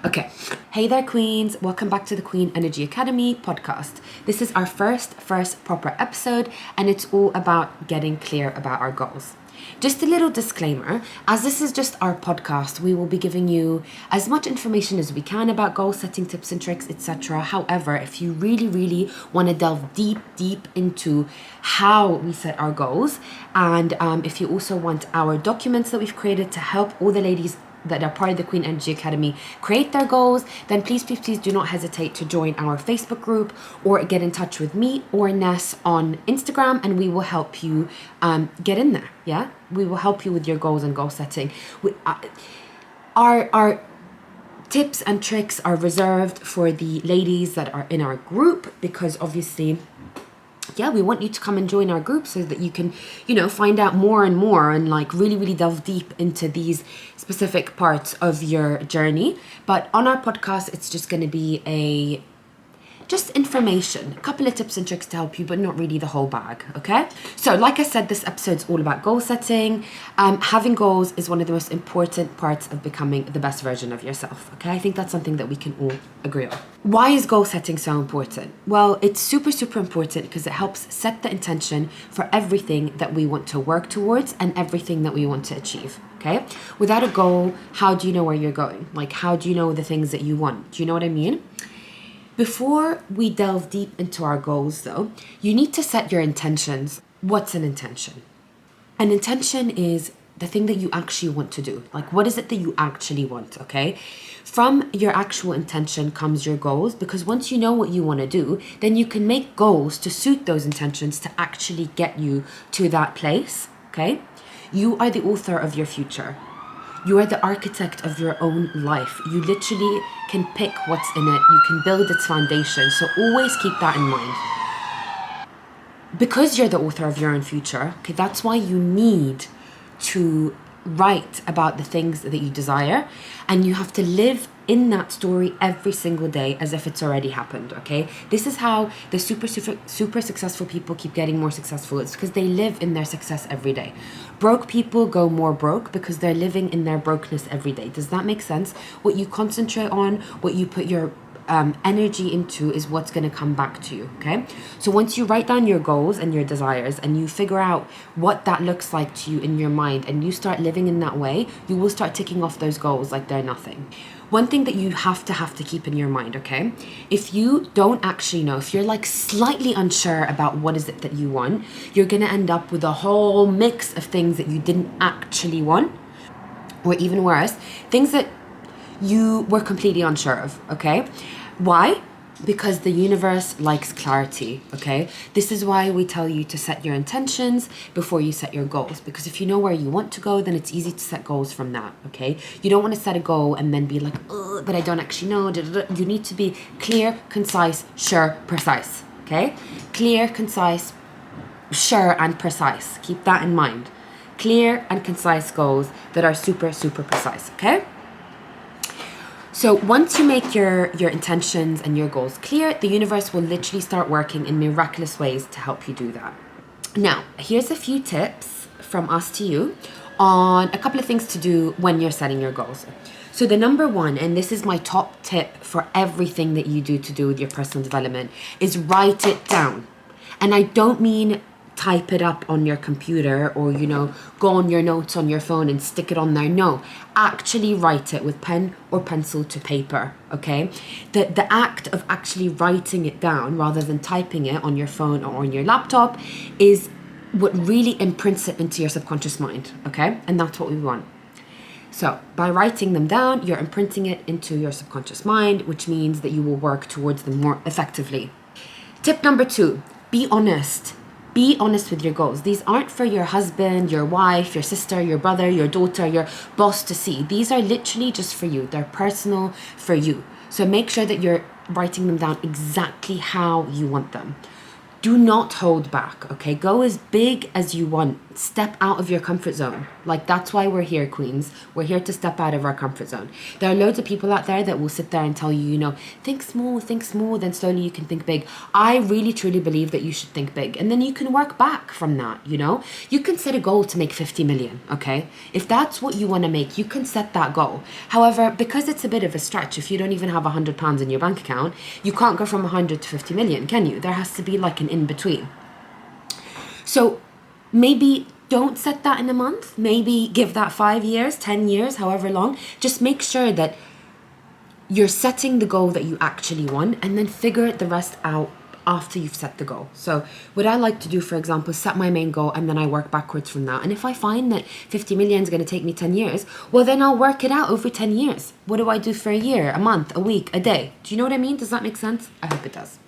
Okay. Hey there, queens. Welcome back to the Queen Energy Academy podcast. This is our first proper episode, and it's all about getting clear about our goals. Just a little disclaimer, as this is just our podcast, we will be giving you as much information as we can about goal setting tips and tricks, etc. However, if you really want to delve deep into how we set our goals, and if you also want our documents that we've created to help all the ladies that are part of the Queen Energy Academy create their goals, then please do not hesitate to join our Facebook group or get in touch with me or Ness on Instagram, and we will help you get in there. Yeah, we will help you with your goals and goal setting. Our tips and tricks are reserved for the ladies that are in our group, because obviously, yeah, we want you to come and join our group so that you can, find out more and more and like really delve deep into these specific parts of your journey. But on our podcast, it's just going to be just information, a couple of tips and tricks to help you, but not really the whole bag, okay? So like I said, this episode's all about goal setting. Having goals is one of the most important parts of becoming the best version of yourself, okay? I think that's something that we can all agree on. Why is goal setting so important? Well, it's super important because it helps set the intention for everything that we want to work towards and everything that we want to achieve, okay? Without a goal, how do you know where you're going? Like, how do you know the things that you want? Do you know what I mean? Before we delve deep into our goals, though, you need to set your intentions. What's an intention? An intention is the thing that you actually want to do. Like, what is it that you actually want, okay? From your actual intention comes your goals, because once you know what you want to do, then you can make goals to suit those intentions to actually get you to that place, okay? You are the author of your future. You are the architect of your own life. You literally can pick what's in it. You can build its foundation. So always keep that in mind. Because you're the author of your own future, okay, that's why you need to write about the things that you desire, and you have to live in that story every single day as if it's already happened, okay? This is how the super successful people keep getting more successful. It's because they live in their success every day. Broke people go more broke because they're living in their brokenness every day. Does that make sense? What you concentrate on, what you put your energy into is what's going to come back to you, okay? So once you write down your goals and your desires and you figure out what that looks like to you in your mind and you start living in that way, you will start ticking off those goals like they're nothing. One thing that you have to keep in your mind, okay? If you don't actually know, if you're like slightly unsure about what is it that you want, you're going to end up with a whole mix of things that you didn't actually want, or even worse, things that you were completely unsure of, okay? Why? Because the universe likes clarity, okay? This is why we tell you to set your intentions before you set your goals, because if you know where you want to go, then it's easy to set goals from that, okay? You don't want to set a goal and then be like, oh, but I don't actually know. You need to be clear, concise, sure, precise, okay? Clear, concise, sure, and precise. Keep that in mind. Clear and concise goals that are super precise, okay? So once you make your intentions and your goals clear, the universe will literally start working in miraculous ways to help you do that. Now, here's a few tips from us to you on a couple of things to do when you're setting your goals. So the number one, and this is my top tip for everything that you do with your personal development, is write it down. And I don't mean type it up on your computer or, go on your notes on your phone and stick it on there. No, actually write it with pen or pencil to paper, okay? The act of actually writing it down rather than typing it on your phone or on your laptop is what really imprints it into your subconscious mind, okay? And that's what we want. So by writing them down, you're imprinting it into your subconscious mind, which means that you will work towards them more effectively. Tip number 2, be honest. Be honest with your goals. These aren't for your husband, your wife, your sister, your brother, your daughter, your boss to see. These are literally just for you. They're personal for you. So make sure that you're writing them down exactly how you want them. Do not hold back, okay? Go as big as you want step out of your comfort zone. Like, that's why we're here, queens. We're here to step out of our comfort zone. There are loads of people out there that will sit there and tell you, you know, think small, then slowly you can think big. I really truly believe that you should think big, and then you can work back from that. You know, you can set a goal to make 50 million. Okay, if that's what you want to make, you can set that goal. However, because it's a bit of a stretch, if you don't even have £100 in your bank account, you can't go from 100 to 50 million, can you? There has to be like an in between. So maybe don't set that in a month. Maybe give that 5 years, 10 years, however long. Just make sure that you're setting the goal that you actually want, and then figure the rest out after you've set the goal. So what I like to do, for example, set my main goal and then I work backwards from that. And if I find that 50 million is going to take me 10 years, well, then I'll work it out over 10 years. What do I do for a year, a month, a week, a day? Do you know what I mean? Does that make sense? I hope it does.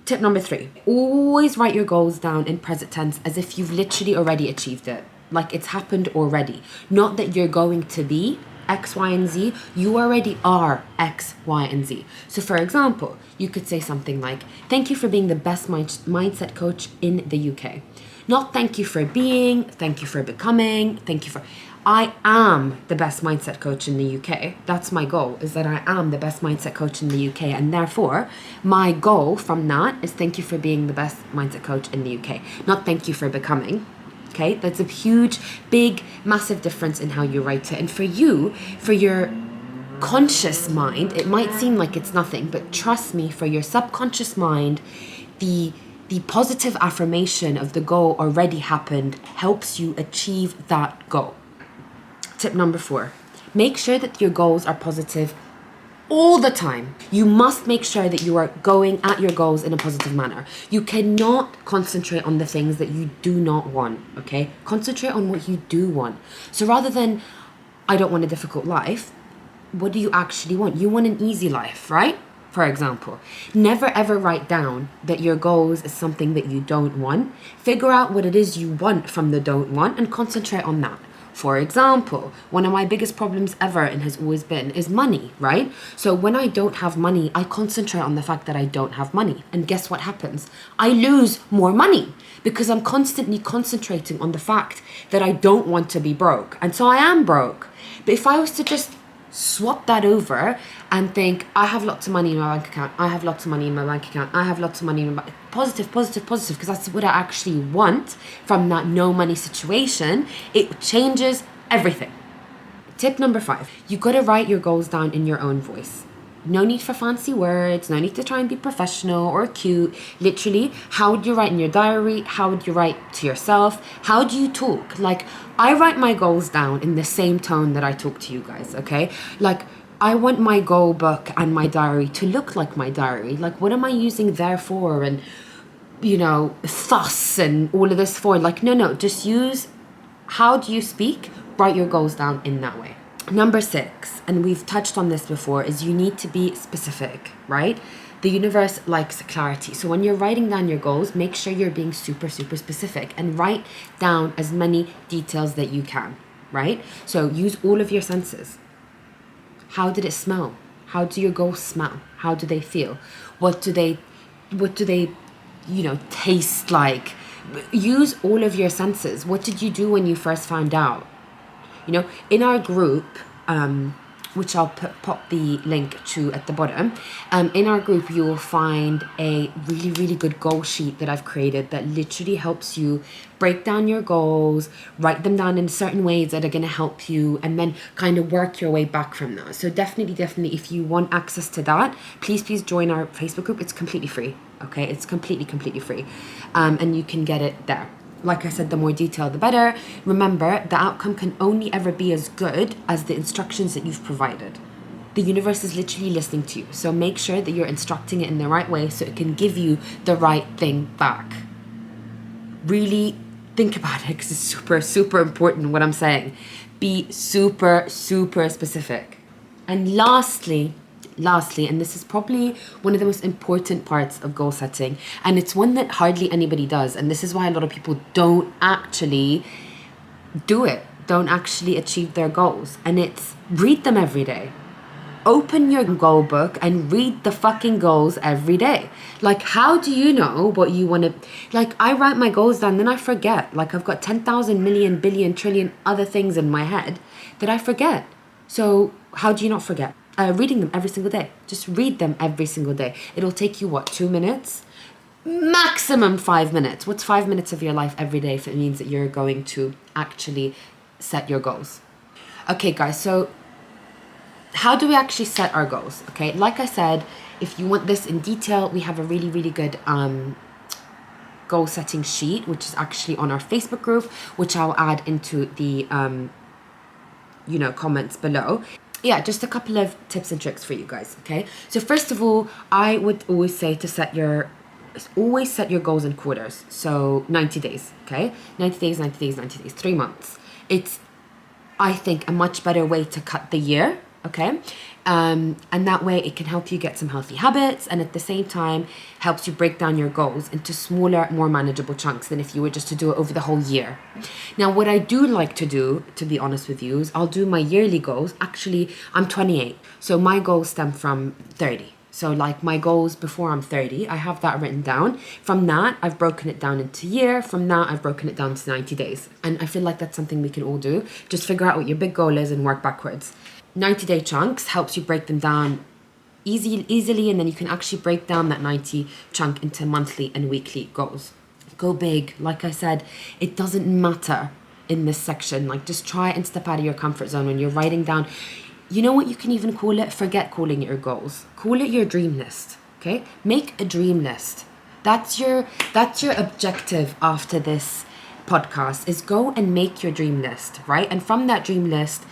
Tip number 3, always write your goals down in present tense as if you've literally already achieved it. Like it's happened already. Not that you're going to be X, Y, and Z. You already are X, Y, and Z. So for example, you could say something like, thank you for being the best mindset coach in the UK. Not thank you for being, thank you for becoming, thank you for... I am the best mindset coach in the UK. That's my goal, is that I am the best mindset coach in the UK. And therefore, my goal from that is thank you for being the best mindset coach in the UK. Not thank you for becoming. Okay, that's a huge, big, massive difference in how you write it. And for you, for your conscious mind, it might seem like it's nothing, but trust me, for your subconscious mind, the positive affirmation of the goal already happened helps you achieve that goal. Tip number 4, make sure that your goals are positive all the time. You must make sure that you are going at your goals in a positive manner. You cannot concentrate on the things that you do not want, okay? Concentrate on what you do want. So rather than, I don't want a difficult life, what do you actually want? You want an easy life, right? For example, never ever write down that your goals is something that you don't want. Figure out what it is you want from the don't want and concentrate on that. For example, one of my biggest problems ever and has always been is money, right? So when I don't have money, I concentrate on the fact that I don't have money. And guess what happens? I lose more money because I'm constantly concentrating on the fact that I don't want to be broke. And so I am broke. But if I was to just swap that over and think, I have lots of money in my bank account, I have lots of money in my bank account, I have lots of money in my bank, positive, because that's what I actually want from that no money situation, it changes everything. Tip number 5, you got to write your goals down in your own voice. No need for fancy words, no need to try and be professional or cute. Literally, how would you write in your diary? How would you write to yourself? How do you talk? Like, I write my goals down in the same tone that I talk to you guys, okay? Like, I want my goal book and my diary to look like my diary. Like, what am I using there for? And, you know, thus and all of this for? Like, no, just use how do you speak? Write your goals down in that way. Number 6, and we've touched on this before, is you need to be specific, right? The universe likes clarity. So when you're writing down your goals, make sure you're being super, super specific and write down as many details that you can, right? So use all of your senses. How did it smell? How do your goals smell? How do they feel? What do they, you know, taste like? Use all of your senses. What did you do when you first found out? You know, in our group, which I'll pop the link to at the bottom, in our group you will find a really, really good goal sheet that I've created that literally helps you break down your goals, write them down in certain ways that are going to help you, and then kind of work your way back from that. So definitely, if you want access to that, please join our Facebook group. It's completely free, okay? It's completely free, and you can get it there. Like I said, the more detail, the better. Remember, the outcome can only ever be as good as the instructions that you've provided. The universe is literally listening to you. So make sure that you're instructing it in the right way so it can give you the right thing back. Really think about it because it's super, super important what I'm saying. Be super, super specific. And lastly, and this is probably one of the most important parts of goal setting, and it's one that hardly anybody does, and this is why a lot of people don't actually do it, don't actually achieve their goals, and it's read them every day. Open your goal book and read the fucking goals every day. Like, how do you know what you want to... Like, I write my goals down, then I forget. Like, I've got 10,000 million, billion, trillion other things in my head that I forget. So how do you not forget? Reading them every single day. Just read them every single day. It'll take you, what, 2 minutes? Maximum 5 minutes. What's 5 minutes of your life every day if it means that you're going to actually set your goals? Okay, guys, so how do we actually set our goals? Okay, like I said, if you want this in detail, we have a really, really good goal setting sheet, which is actually on our Facebook group, which I'll add into the comments below. Yeah, just a couple of tips and tricks for you guys. Okay, so first of all, I would always say to always set your goals in quarters. So 90 days. Okay, 90 days, 90 days, 90 days, 3 months. It's, I think, a much better way to cut the year. Okay, and that way it can help you get some healthy habits, and at the same time helps you break down your goals into smaller, more manageable chunks than if you were just to do it over the whole year. Now, what I do like to do, to be honest with you, is I'll do my yearly goals. Actually, I'm 28, so my goals stem from 30. So like my goals before I'm 30, I have that written down. From that, I've broken it down into year. From that, I've broken it down to 90 days. And I feel like that's something we can all do. Just figure out what your big goal is and work backwards. 90-day chunks helps you break them down easily, and then you can actually break down that 90 chunk into monthly and weekly goals. Go big. Like I said, it doesn't matter in this section. Like, just try and step out of your comfort zone when you're writing down. You know what you can even call it? Forget calling it your goals. Call it your dream list. Okay? Make a dream list. That's your objective after this podcast, is go and make your dream list, right? And from that dream list,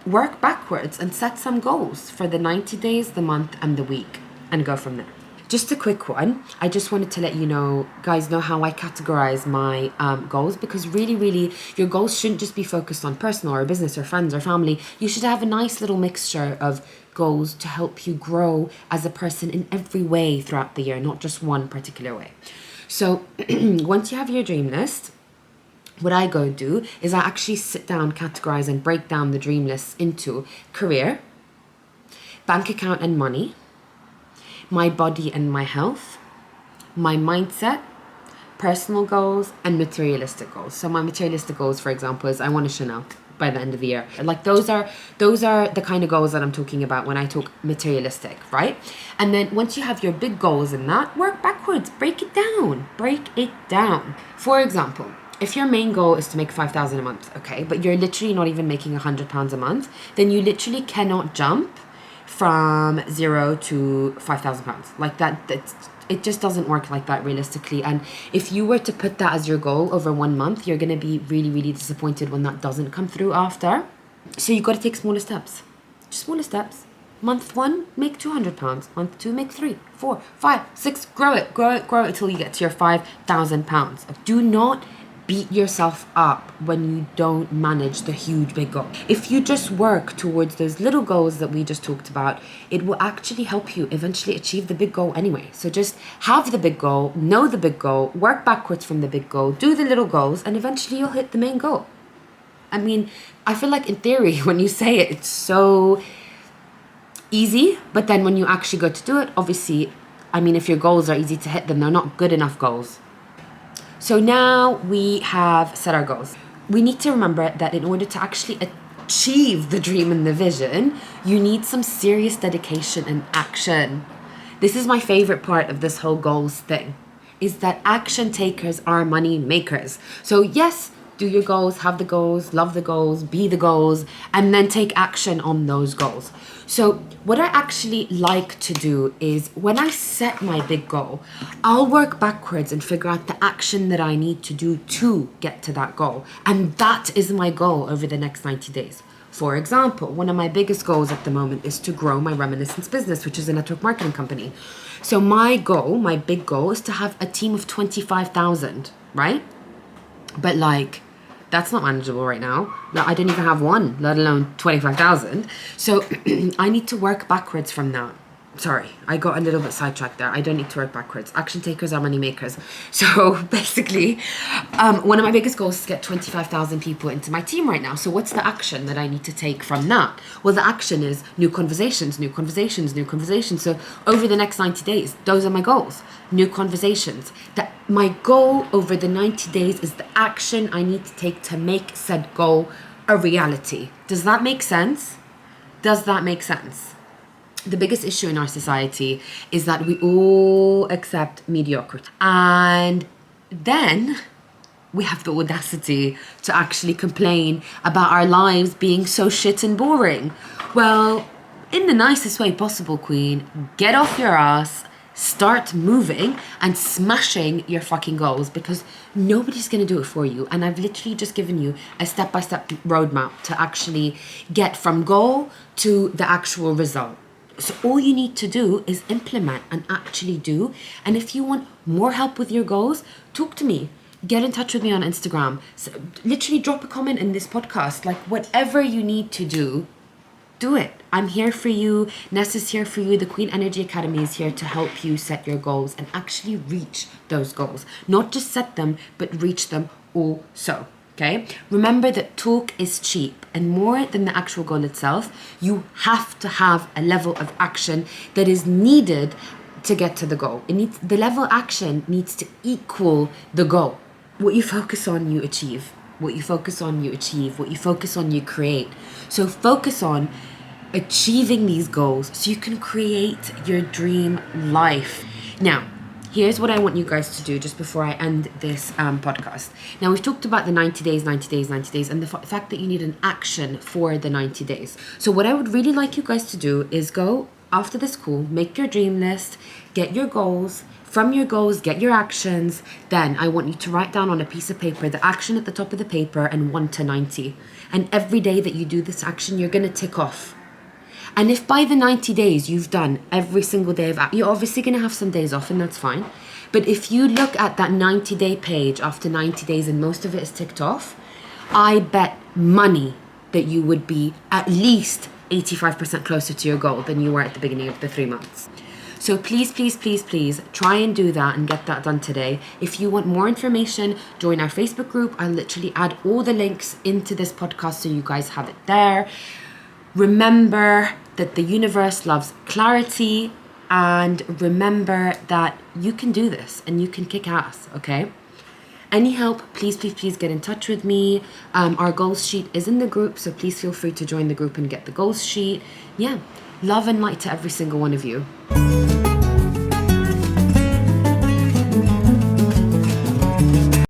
work backwards and set some goals for the 90 days, the month, and the week, and go from there. Just a quick one. I just wanted to let you guys know how I categorize my goals, because really, your goals shouldn't just be focused on personal or business or friends or family. You should have a nice little mixture of goals to help you grow as a person in every way throughout the year, not just one particular way. So once you have your dream list, what I go do is I actually sit down, categorize, and break down the dream list into career, bank account and money, my body and my health, my mindset, personal goals, and materialistic goals. So my materialistic goals, for example, is I want a Chanel by the end of the year. Like, those are the kind of goals that I'm talking about when I talk materialistic, right? And then once you have your big goals in that, work backwards, break it down. For example, if your main goal is to make 5,000 a month, okay, but you're literally not even making £100 a month, then you literally cannot jump from 0 to £5,000. Like it just doesn't work like that realistically. And if you were to put that as your goal over 1 month, you're going to be really, really disappointed when that doesn't come through after. So you got to take smaller steps. Just smaller steps. Month 1, make £200. Month 2, make 3, 4, 5, 6. Grow it until you get to your £5,000. Do not beat yourself up when you don't manage the huge big goal. If you just work towards those little goals that we just talked about, it will actually help you eventually achieve the big goal anyway. So just have the big goal, know the big goal, work backwards from the big goal, do the little goals, and eventually you'll hit the main goal. I mean, I feel like in theory, when you say it, it's so easy, but then when you actually go to do it, obviously, I mean, if your goals are easy to hit, then they're not good enough goals. So now we have set our goals. We need to remember that in order to actually achieve the dream and the vision, you need some serious dedication and action. This is my favorite part of this whole goals thing, is that action takers are money makers. So yes, do your goals, have the goals, love the goals, be the goals, and then take action on those goals. So what I actually like to do is when I set my big goal, I'll work backwards and figure out the action that I need to do to get to that goal. And that is my goal over the next 90 days. For example, one of my biggest goals at the moment is to grow my Reminiscence business, which is a network marketing company. So my goal, my big goal, is to have a team of 25,000, right? But like, that's not manageable right now. I didn't even have one, let alone 25,000. So I need to work backwards from that. sorry, I got a little bit sidetracked there. I don't need to work backwards. Action takers are money makers. So basically, one of my biggest goals is to get 25,000 people into my team right now. So what's the action that I need to take from that? Well, the action is new conversations, new conversations, new conversations. So over the next 90 days, those are my goals. New conversations. My goal over the 90 days is the action I need to take to make said goal a reality. Does that make sense? Does that make sense? The biggest issue in our society is that we all accept mediocrity. And then we have the audacity to actually complain about our lives being so shit and boring. Well, in the nicest way possible, Queen, get off your ass, start moving and smashing your fucking goals, because nobody's going to do it for you. And I've literally just given you a step-by-step roadmap to actually get from goal to the actual result. So all you need to do is implement and actually do. And if you want more help with your goals, talk to me. Get in touch with me on Instagram. So literally drop a comment in this podcast. Like, whatever you need to do it. I'm here for you. Ness is here for you. The Queen Energy Academy is here to help you set your goals and actually reach those goals. Not just set them, but reach them also. Okay? Remember that talk is cheap, and more than the actual goal itself, you have to have a level of action that is needed to get to the goal. The level of action needs to equal the goal. What you focus on, you achieve. What you focus on, you achieve. What you focus on, you create. So focus on achieving these goals so you can create your dream life. Now, here's what I want you guys to do just before I end this podcast. Now, we've talked about the 90 days, and the fact that you need an action for the 90 days. So what I would really like you guys to do is go after this call, make your dream list, get your goals. From your goals, get your actions. Then I want you to write down on a piece of paper the action at the top of the paper and 1 to 90. And every day that you do this action, you're going to tick off. And if by the 90 days you've done every single day of you're obviously going to have some days off, and that's fine. But if you look at that 90-day page after 90 days and most of it is ticked off, I bet money that you would be at least 85% closer to your goal than you were at the beginning of the 3 months. So please, please, please, please try and do that and get that done today. If you want more information, join our Facebook group. I'll literally add all the links into this podcast so you guys have it there. Remember that the universe loves clarity, and remember that you can do this and you can kick ass, okay? Any help, please, please, please get in touch with me. Our goals sheet is in the group, so please feel free to join the group and get the goals sheet. Yeah, love and light to every single one of you.